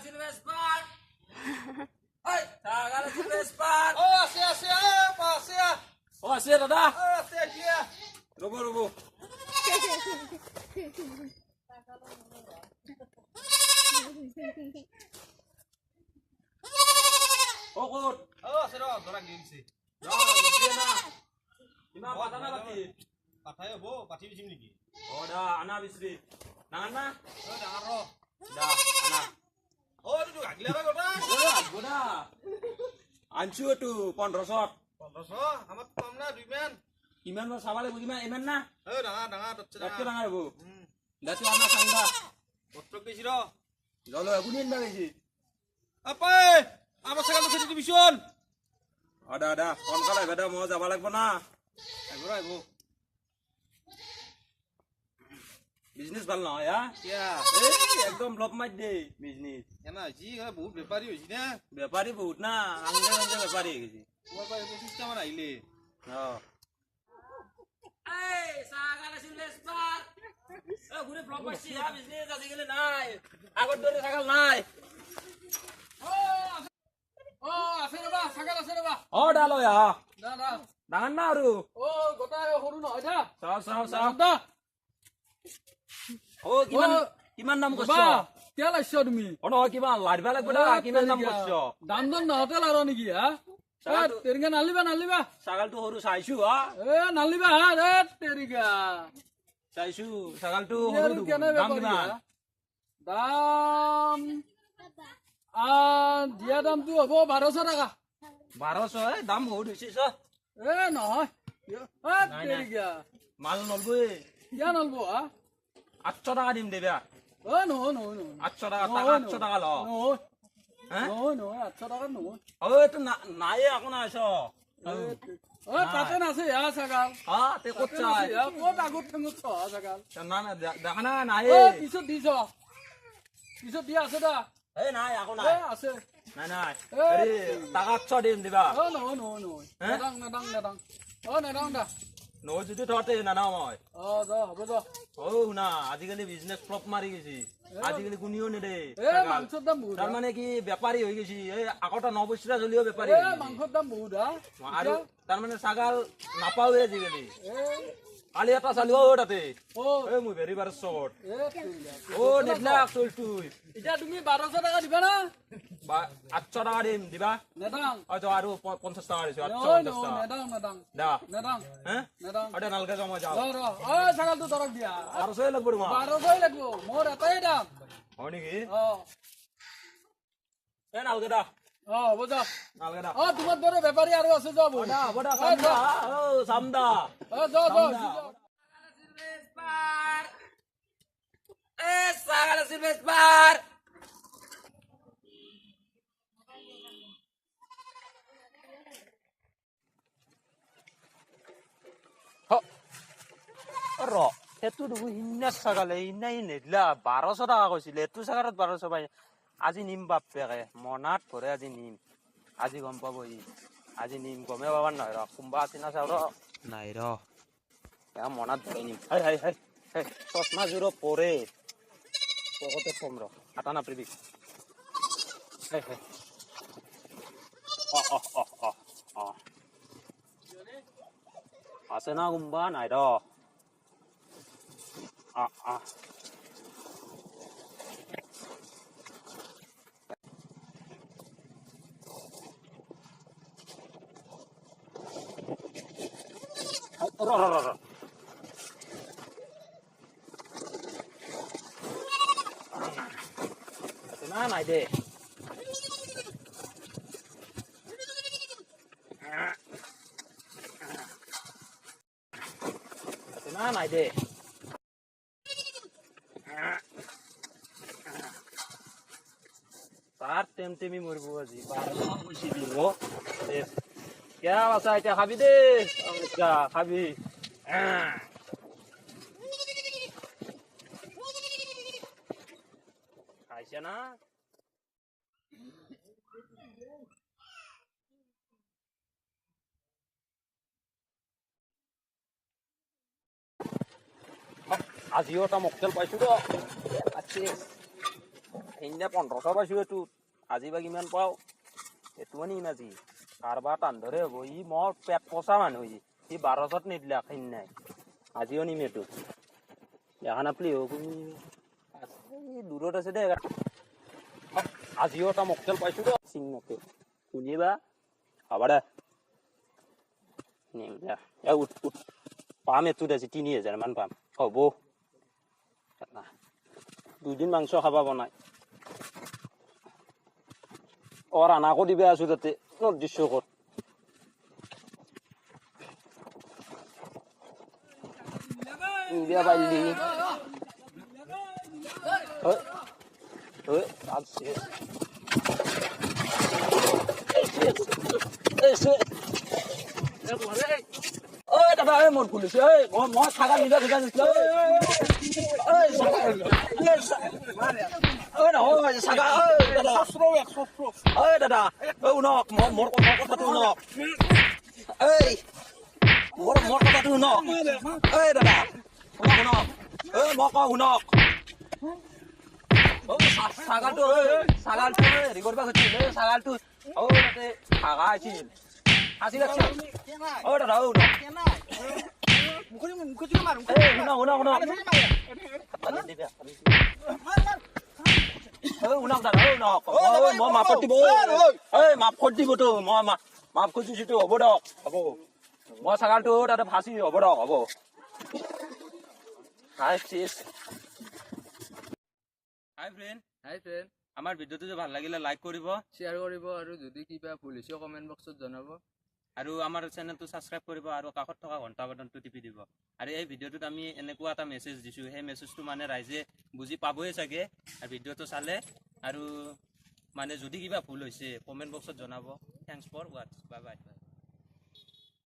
Silvestar. Oi, sagala Silvestar. আছে দাদা। ৰ'ব ৰ'ব। ক'ত? আছে ৰ ধৰা গিলছে ইমান পাতা না পাতি? পাঠাই হ'ব পাঠি বিচিম নেকি দা আনা বিচৰি ডাঙৰ না ডাঙৰ দা আনা এইটো গাগিলা গটা গোদা আনছো এইটো 1500 আমাৰ কম না দুই মান কিমান বাৰ চাব লাগিব কিমান ইমান না ডাঙৰ তাতকে ডাঙৰ হ'ব দাটো আনা চাংদা পত্ৰ বেছি ৰ জল আপুনি ইনবা বেছি আপাই আমাৰ ছাগালটো খেতি দিবিচোন দা সোনকালে আহিবা দা মই যাব লাগিব না আহিব বিজনেছ ভাল নহয় হা একদম লপ মাৰি দে বিজনেছ এনা হৈছে বহুত বেপাৰী হৈছে না বেপাৰী বহুত না আঞ্জা আঞ্জা বেপাৰী হৈ গৈছে তোমাৰ পৰা 25টা মান আহিলে আগত দৰে ছাগাল নাই ডালয়া ডাঙৰ না আৰু কিমান দাম কৈছ তুমি কিমান লাৰিব লাগিব দা কিমান দাম কৈছ দাম দম নহতে লাৰ নেকি হা তেৰিকা নালিবা ছাগালটো সৰু চাইছো হা নালিবা হা তেৰিকা চাইছো ছাগালটো সৰু দাম কিমান দাম দিয়া দামটো হ'ব 1200 টকা 1200 দাম বহুত হৈছে নহয় তেৰিকা মাল নলবই কিয় নলব হা 800 টাকা দিম দেবা নহয় 800 টাকা 800 টাকা ল নহয় 800 টাকা নহয় এইটো নাই আকৌ নাইছ তাতে নাছে হা ছাগাল তে ক'ত চাই ক'ত আগত ঠেঙত চ ছাগাল না দেখা না নাই পিছত দি দিয়া আছে দা নাই আকৌ নাই আছে নাই টাকা 800 দিম দিবা নহয় নেদাং দা নহয় যদি তহঁতে নানাও মই হ'ব যা শুনা আজিকালি বিজনেছ ফ্লপ মাৰি গৈছে আজিকালি কোনেও নেদে মাংসৰ দাম বহুত তাৰমানে কি বেপাৰী হৈ গৈছে এই আগতে 9 বছৰীয়া চলিও বেপাৰী মাংসৰ দাম বহুত আৰু তাৰমানে ছাগাল নাপাওৱে আজিকালি কালি এটা চালিও তাতে মই ভেৰি বাৰ চট নেদলাক চলটো এতিয়া তুমি 1200 টাকা দিবা না 800 টাকা দিম দিবা নেদাং আৰু 50 টাকা দিছো নেদাং নালকে যাওঁ মই যাওঁ ছাগালটো ধৰক দিয়া 1200 লাগিব তোমাৰ 1200 লাগিব মোৰ এটাই দাম হয় নেকি নালকে দা হ'ব যা নালকে দা তোমাৰ দৰে বেপাৰী আৰু আছে যা হ'ব দা চামদা Silvestar সেইটো দেখো ইন্না ছাগালে ইন্নাই নেদিলা 1200 টাকা কৈছিলে এইটো ছাগালত 1200 পাই আজি নিম বাপেকে মনাত ভৰে আজি নিম আজি গম পাব আজি নিম গমে পাবাৰ নহয় কোনোবা আছে না চাও নাই মনাত ভৰাই নিম চশমা জোৰো পৰে পকতে কম আটা নাপাৰিবি আছে না কোনোবা নাই নাই দে নাই দে তার টেমটেমি মরবো আজি 12 বেশি দিব क्या বাসা এটা খাবি দে খাবি খাইছে না আজিও এটা মকটেল পাইছো তো সেইদিনা 1500 পাইছো এইটো আজি বা কিমান পাওঁ এইটো নিম আজি কাৰোবাৰ টান ধৰে হ'ব ই মোৰ পেট পচা মানুহ সি 1200 নিদিলে সেইদিনাই আজিও নিম এইটো দেখা নাপলি হ'ব দূৰত আছে দে আজিও এটা মকটেল পাইছো ৰ চিং মকটেল শুনিবা হ'ব দে নিম দে উঠ পাম এইটোত আজি 3000 মান পাম হ'ব 2 দিন মাংস খাবা বনাই ৰাণাকো দিবে আছো তাতে নিৰ্দিষ্ট ক'ত নিবিয়া পাৰিলি দাদা মোৰ খুলিছে মই থাকা নিবা দিছিলো দাদা শুনক মোৰ কথাটো শুনক মোৰ কথাটো শুনক দাদা শুনক মই কওঁ শুনক ছাগালটো হেৰি কৰিব খুজিছিল ছাগালটো তাতে ভাগা আছিল সাঁচি ৰাখছিল দাদা শুনক শুনক দাদা শুনক মই মাফত দিব মাফত দিবতো মই মাফ খুজিছোতো হ'ব দক হ'ব মই ছাগালটো তাতে ফাঁচি হ'ব দক হ'ব হাই ফ্ৰেণ্ড আমাৰ ভিডিঅ'টো যে ভাল লাগিলে লাইক কৰিব শ্বেয়াৰ কৰিব আৰু যদি কিবা ভুল হৈছে কমেণ্ট বক্সত জনাব আৰু আমাৰ চেনেলটো ছাবস্ক্ৰাইব কৰিব আৰু কাষত থকা ঘণ্টা বাটনটো টিপি দিব আৰু এই ভিডিঅ'টোত আমি এনেকুৱা এটা মেছেজ দিছোঁ সেই মেছেজটো মানে ৰাইজে বুজি পাবই চাগে আৰু ভিডিঅ'টো চালে আৰু মানে যদি কিবা ভুল হৈছে কমেণ্ট বক্সত জনাব থেংকছ ফৰ ৱাটছ বাই বাই